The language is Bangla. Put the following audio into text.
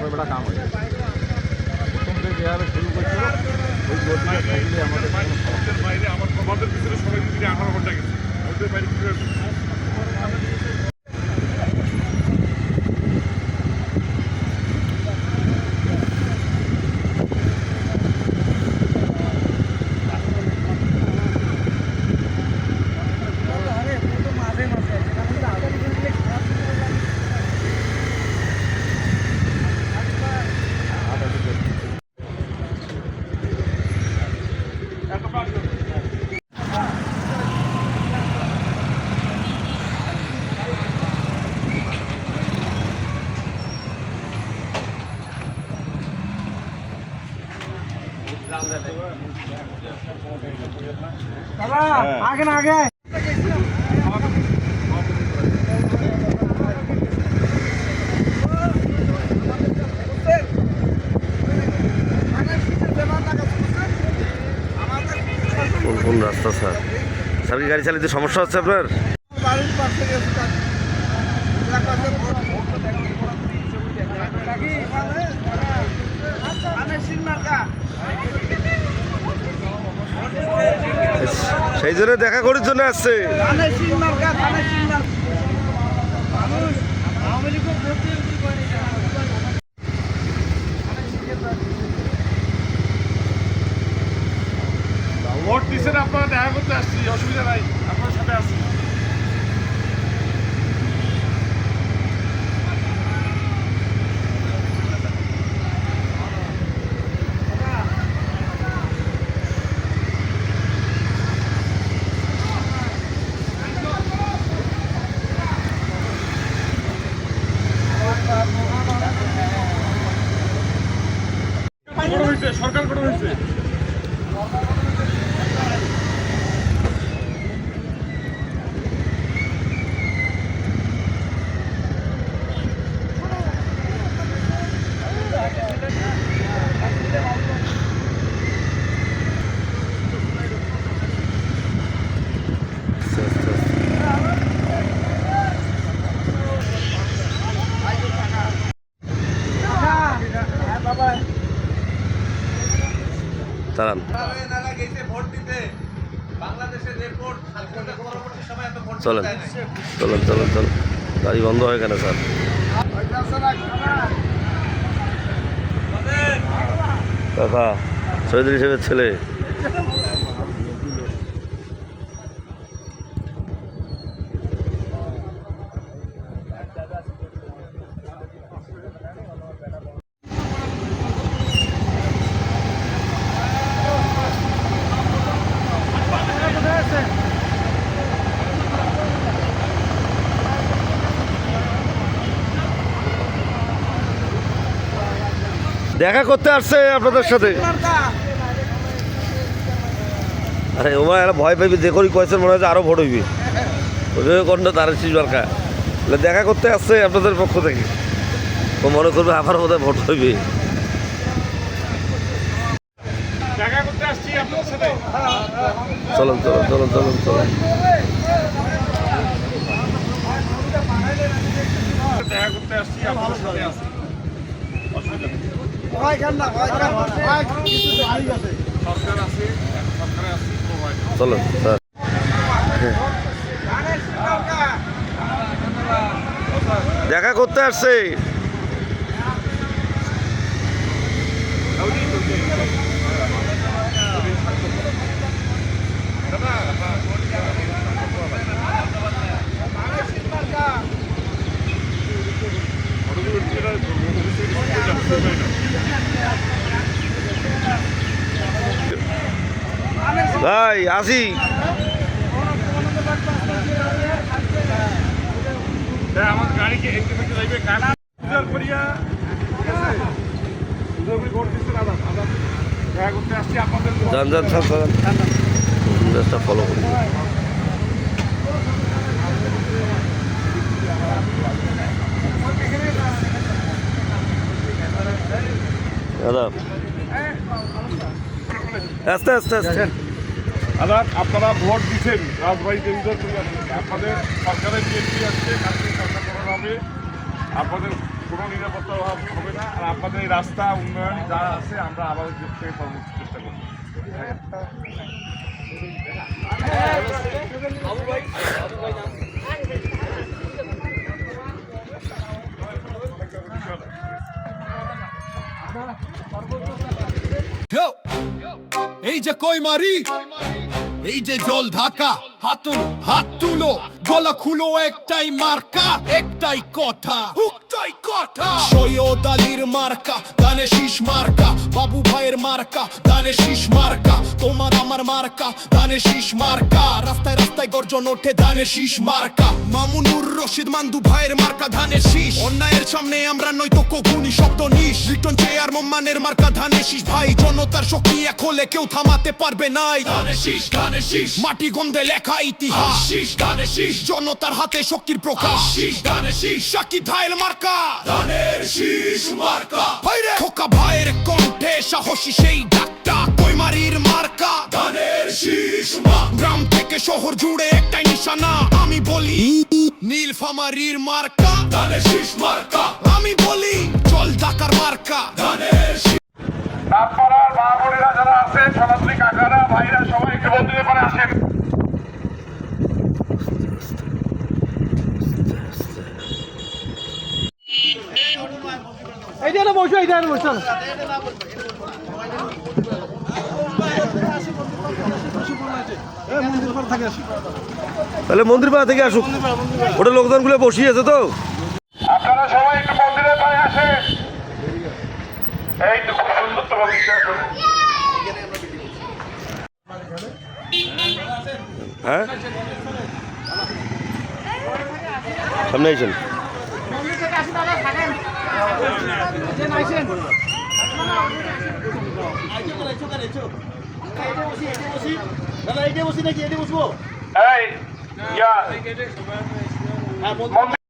তারপরে বেটা কাম হয়ে যাবে। প্রথম থেকে যেভাবে শুরু করছিল ওই গতিতে থাকলে আমাদের বাইরে আমার আমাদের ভিতরে সবাই যদি 18 ঘন্টা গেছে ওদের বাইরে কি করবে? आगे ना आगे কোন রাস্তা স্যার? স্যার কি গাড়ি চালাতে সমস্যা হচ্ছে আপনার? সেই জন্য দেখা করার জন্য আসছে। ভোট দিচ্ছেন আপনারা, দেখা করতে আসছি, অসুবিধা নাই, আপনার সাথে আসছি। সরকার গঠন হয়েছে। দাঁড়ান, চলেন চলেন চলেন চলেন। গাড়ি বন্ধ হয় কেন স্যার? কাকা চৌধুরী সাহেবের ছেলে। দেখা করতে আসছে আপনাদের সাথে। আরে ওমা এরা ভয় পাইবি, দেখি কয়েছেন মনে হচ্ছে আরো ভোট হইবি, ওইভাবে কন্যা তার শিশবারকা দেখা করতে আসছে আপনাদের পক্ষ থেকে। ও মনে করবে আবার বোধহয় ভোট হইবে। চলুন চলুন চলুন চলুন চলুন। দেখা করতে আসছি, আপনার সাথে আসছি, অসুবিধা নেই। সরকার আছে, সরকারে আসছি, চলুন স্যার। দেখা করতে আসছে। ভাই আসি। আমার গাড়িকে একটু যাইবে কানা করিয়া দেখা করতে আসছি আপনাদের। যান যান স্যার ফলো করি। দাদা আস্তে আস্তে আস্তে। আপনারা ভোট দিচ্ছেন, রাজবাড়িতে আপনাদের সরকারের বিএনপি আসছে, কালকে সরকার করা হবে, আপনাদের কোনো নিরাপত্তা অভাব হবে না। আপনাদের এই রাস্তা উন্নয়ন যা আছে আমরা আবার দিক থেকে সর্বোচ্চ চেষ্টা করব। এই যে কই মারি, এই যে জল ঢাকা, হাত তুলো, গলা খুলো, একটাই মার্কা, একটাই কথা, সৈয়দ আলীর মার্কা, দানে শীষ মার্কা, বাবু ভাইয়ের মার্কা, দানে শীষ মার্কা, তোমার আমার মার্কা, দানে শীষ মার্কা, রাস্তায় রাস্তায় গর্জন ওঠে দানে শীষ মার্কা, মামুনুর রশিদ মান্দু ভাইয়ের মার্কা ধানের শীষ, অন্যায়ের সামনে আমরা নয়তো কখনই শব্দ নিস, লিটন চেয়ার মোম্মানের মার্কা ধানের শীষ, ভাই জনতার শক্তি এক হলে কেউ থামাতে পারবে নাই, ধানের শীষ, মাটি গন্ধে লেখা ইতিহাস, ধানের শীষ, জনতার হাতে শক্তির প্রকাশ, ধানের শীষ, শাকিব ভাইয়ের মার্কা, ধানের শীষ মার্কা, খোকা ভাইয়ের কণ্ঠে সাহসী সেই ডাকটা, কইমারির মার্কা, ধানের শীষ মার্কা, গ্রাম থেকে শহর জুড়ে একটাই নিশানা, আমি বলি নীলফামারীর মার্কা, ধানের শীষ মার্কা, আমি বলি জল ঢাকার মার্কা, ধানের শীষ। আপনারা মা বোনেরা যারা আছেন, সনাতনী কাকারা ভাইরা সবাই একটু বন্ধুদের পারে আসেন। এইটা না বসো, এইটা না বসো। তাহলে মন্দির পাড়া থেকে আসুক, ওটা লোকজনগুলো বসিয়েছে তো। আপনারা সবাই একটু মন্দিরের পাড়ে আসেন। এই তো খুব সুন্দর তো মন্দিরটা আসলে। হ্যাঁ সামনে আইছেন। এই ইয়া মন্দির